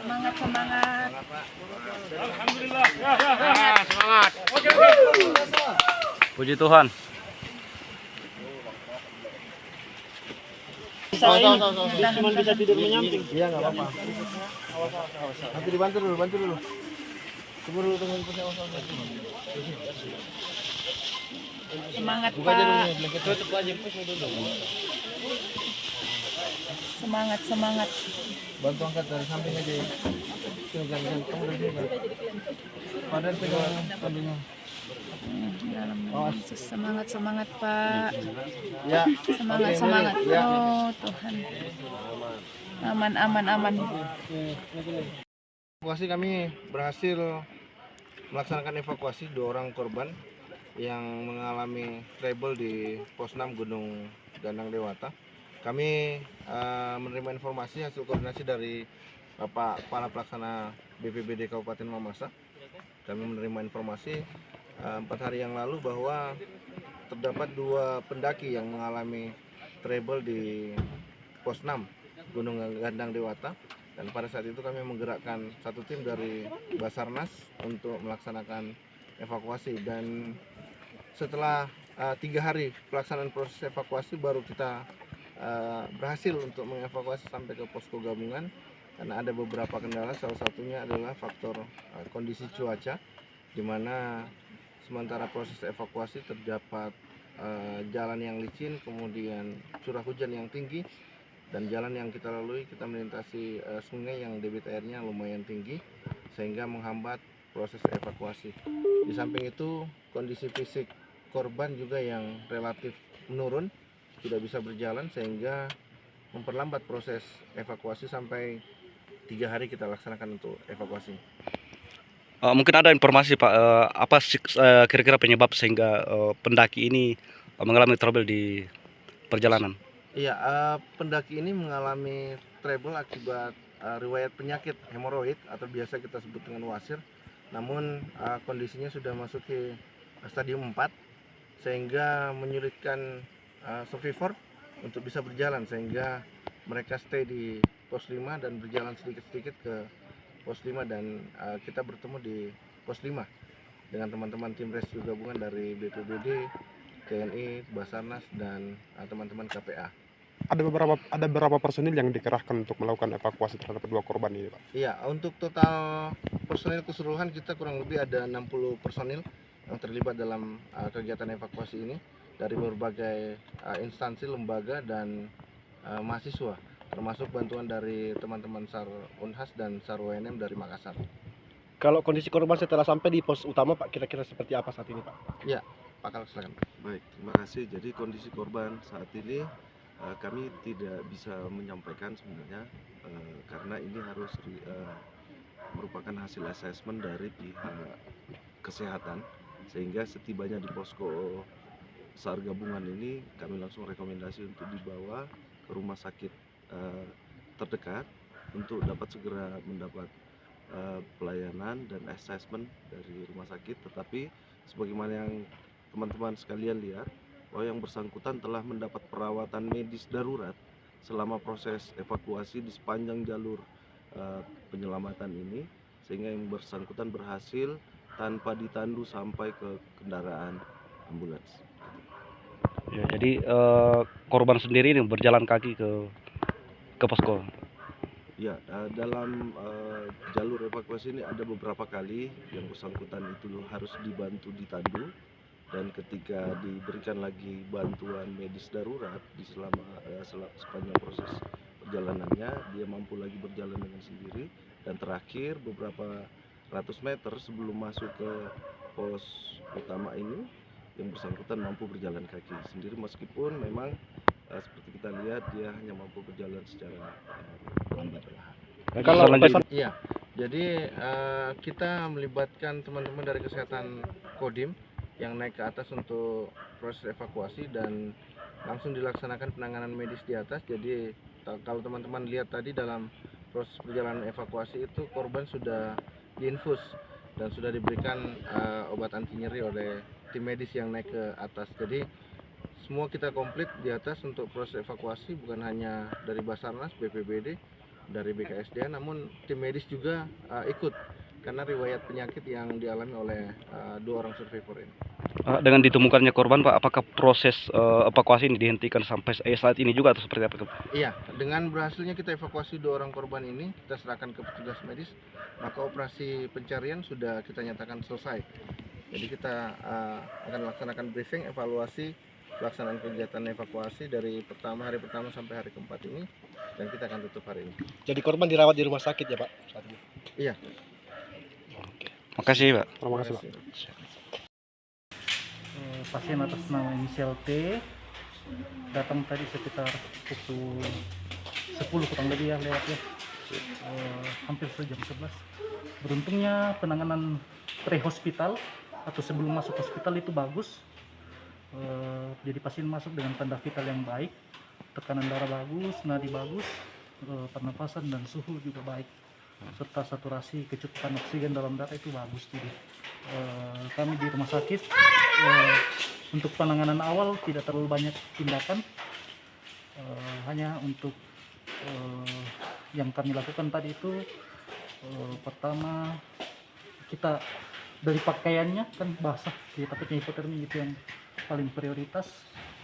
Semangat, semangat. Alhamdulillah. Semangat. Oke. Puji Tuhan. Cuma bisa tidur menyamping. Iya, nggak apa-apa. Nanti dibantu dulu, bantu dulu. Tunggu dulu, Semangat, buka aja dulu Pak. nih, blanket tutup aja. Semangat, semangat. Bantu angkat dari samping aja. Sini, jangan, kamu dari sini. Padan pegang talinya. Yesus, semangat, semangat, Pak. Ya. Semangat, Oke, semangat. Mary. Ya. Oh, Tuhan. Aman, aman, aman. Evakuasi kami berhasil melaksanakan evakuasi 2 orang korban yang mengalami trouble di Pos 6 Gunung Gandang Dewata. Kami menerima informasi hasil koordinasi dari Bapak Kepala Pelaksana BPBD Kabupaten Mamasa. Kami menerima informasi 4 hari yang lalu bahwa terdapat 2 pendaki yang mengalami trouble di Pos 6 Gunung Gandang Dewata. Dan pada saat itu kami menggerakkan 1 tim dari Basarnas untuk melaksanakan evakuasi. Dan setelah 3 hari pelaksanaan proses evakuasi baru kita berhasil untuk mengevakuasi sampai ke posko gabungan, karena ada beberapa kendala. Salah satunya adalah faktor kondisi cuaca, di mana sementara proses evakuasi terdapat jalan yang licin, kemudian curah hujan yang tinggi, dan jalan yang kita lalui kita melintasi sungai yang debit airnya lumayan tinggi sehingga menghambat proses evakuasi. Di samping itu kondisi fisik korban juga yang relatif menurun, tidak bisa berjalan sehingga memperlambat proses evakuasi sampai 3 hari kita laksanakan untuk evakuasi. Mungkin ada informasi Pak, apa sih kira-kira penyebab sehingga pendaki ini mengalami trouble di perjalanan? Iya, pendaki ini mengalami trouble akibat riwayat penyakit hemoroid atau biasa kita sebut dengan wasir. Namun kondisinya sudah masuk ke stadium 4 sehingga menyulitkan survivor untuk bisa berjalan, sehingga mereka stay di pos 5 dan berjalan sedikit-sedikit ke pos 5, dan kita bertemu di pos 5 dengan teman-teman tim rescue gabungan dari BPBD, TNI, Basarnas, dan teman-teman KPA. Ada beberapa personil yang dikerahkan untuk melakukan evakuasi terhadap 2 korban ini, Pak? Iya, untuk total personil keseluruhan kita kurang lebih ada 60 personil yang terlibat dalam kegiatan evakuasi ini dari berbagai instansi, lembaga, dan mahasiswa, termasuk bantuan dari teman-teman SAR Unhas dan SAR WNM dari Makassar. Kalau kondisi korban setelah sampai di pos utama, Pak, kira-kira seperti apa saat ini, Pak? Ya, Pak Kal, silakan. Baik, terima kasih. Jadi kondisi korban saat ini kami tidak bisa menyampaikan sebenarnya karena ini harus merupakan hasil asesmen dari pihak kesehatan, sehingga setibanya di posko SAR gabungan ini kami langsung rekomendasi untuk dibawa ke rumah sakit terdekat untuk dapat segera mendapat pelayanan dan assessment dari rumah sakit. Tetapi sebagaimana yang teman-teman sekalian lihat, bahwa yang bersangkutan telah mendapat perawatan medis darurat selama proses evakuasi di sepanjang jalur penyelamatan ini, sehingga yang bersangkutan berhasil tanpa ditandu sampai ke kendaraan ambulans. Ya, jadi korban sendiri ini berjalan kaki ke posko. Ya, dalam jalur evakuasi ini ada beberapa kali yang bersangkutan itu harus dibantu ditandu, dan ketika diberikan lagi bantuan medis darurat di sepanjang proses perjalanannya, dia mampu lagi berjalan dengan sendiri, dan terakhir beberapa ratus meter sebelum masuk ke pos utama ini, yang bersangkutan mampu berjalan kaki sendiri, meskipun memang seperti kita lihat dia hanya mampu berjalan secara lambat. Kalau Iya, jadi kita melibatkan teman-teman dari kesehatan Kodim yang naik ke atas untuk proses evakuasi, dan langsung dilaksanakan penanganan medis di atas. Jadi kalau teman-teman lihat tadi dalam proses perjalanan evakuasi itu, korban sudah diinfus dan sudah diberikan obat anti nyeri oleh tim medis yang naik ke atas. Jadi semua kita komplit di atas untuk proses evakuasi, bukan hanya dari Basarnas, BPBD, dari BKSDA, namun tim medis juga ikut karena riwayat penyakit yang dialami oleh 2 orang survivor ini. Dengan ditemukannya korban, Pak, apakah proses evakuasi ini dihentikan sampai saat ini juga atau seperti apa? Iya, dengan berhasilnya kita evakuasi 2 orang korban ini, kita serahkan ke petugas medis, maka operasi pencarian sudah kita nyatakan selesai. Jadi kita akan laksanakan briefing, evaluasi pelaksanaan kegiatan evakuasi dari hari pertama sampai hari keempat ini, dan kita akan tutup hari ini. Jadi korban dirawat di rumah sakit ya, Pak? Saat ini. Iya. Makasih, Pak. Terima kasih, Pak. Pasien atas nama inisial T datang tadi sekitar pukul 10 kurang lebih ya, lewat ya, hampir jam 11. Beruntungnya penanganan pre-hospital atau sebelum masuk hospital itu bagus. Jadi pasien masuk dengan tanda vital yang baik, tekanan darah bagus, nadi bagus, pernapasan dan suhu juga baik, serta saturasi kecukupan oksigen dalam darah itu bagus. Jadi kami di rumah sakit untuk penanganan awal tidak terlalu banyak tindakan, hanya untuk yang kami lakukan tadi itu pertama kita dari pakaiannya kan basah, jadi takutnya hipotermi, itu yang paling prioritas.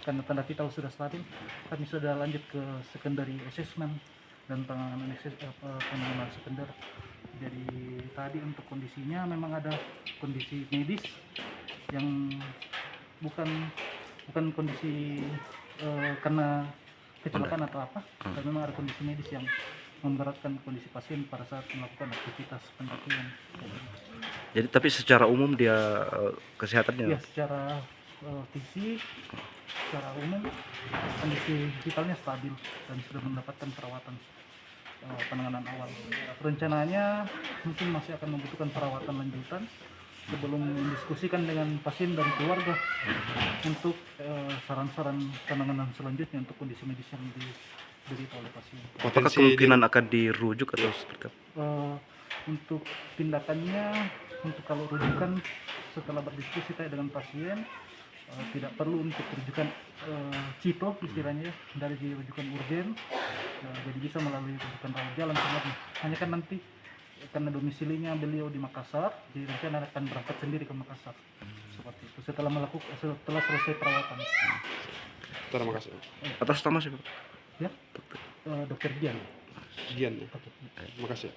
Karena tanda vital sudah stabil, kami sudah lanjut ke secondary assessment dan penanganan sekunder. Jadi tadi untuk kondisinya memang ada kondisi medis yang bukan kondisi karena kecelakaan atau apa, tapi memang ada kondisi medis yang memberatkan kondisi pasien pada saat melakukan aktivitas pendakian. Jadi tapi secara umum dia kesehatannya? Ya, secara fisik, secara umum kondisi vitalnya stabil dan sudah mendapatkan perawatan penanganan awal. Rencananya mungkin masih akan membutuhkan perawatan lanjutan sebelum mendiskusikan dengan pasien dan keluarga untuk saran-saran penanganan selanjutnya untuk kondisi medis yang diderita oleh pasien. Apakah kemungkinan akan dirujuk atau seperti apa? Untuk tindakannya, untuk kalau rujukan setelah berdiskusi dengan pasien, tidak perlu untuk rujukan cito istilahnya, dari rujukan urgen, jadi bisa melalui rujukan rawat jalan sebenarnya. Hanya kan nanti karena domisilinya beliau di Makassar, jadi rencana akan berangkat sendiri ke Makassar seperti itu setelah selesai perawatan. Terima kasih. Atas nama siapa? Ya, Dokter Dian. Sekian ya. Terima kasih.